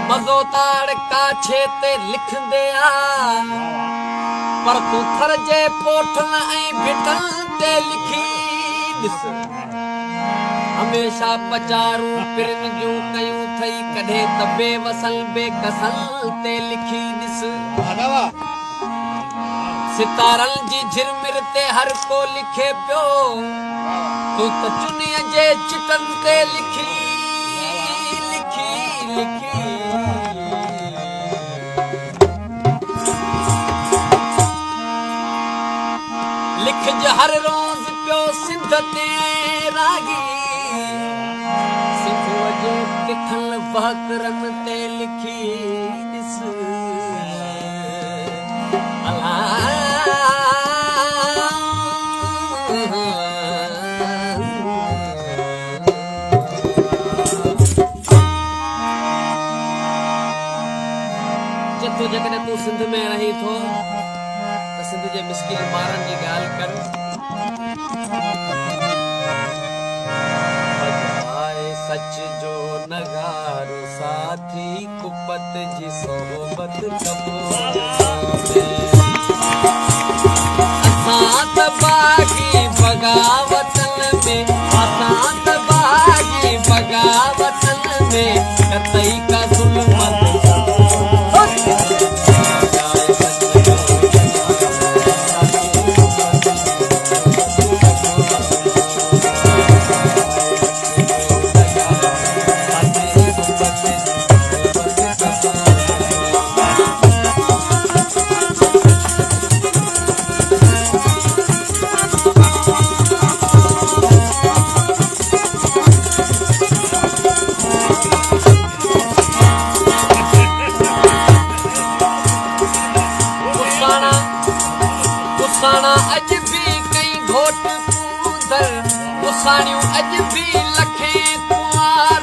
मज़ो ताड़ काछे ते लिखंदे आ पर तूं थर जे पोठन ऐं भिटन ते लिखी ॾिस हमेशा पचारूं पिरनि जूं कयूं थई कॾहिं त बेवसल बेकसल ते लिखी ॾिस सितारनि जी झिरमिर ते हर को लिखे पियो तूं त चुनीअ जे चिटनि ते लिखी लिखी लिखी लिख हर रोज़ पियो सिंध ते रागी सिंधूअ जे तिखल वहकरनि ते लिखी ॾिस जेतो जेकॾहिं तूं सिंध में रही थो त सिंध जे मिस्किन ॿारनि जी ॻाल्हि कर बजाए सच जो नगारो साथी कुपत जी सोबत कबो असां त बाग़ी बग़ावतन में असां त बाग़ी बग़ावतन में कतई का ज़ुल्मत अज भी कई घोट कूदर उसाणियूं अज भी लखे कुआं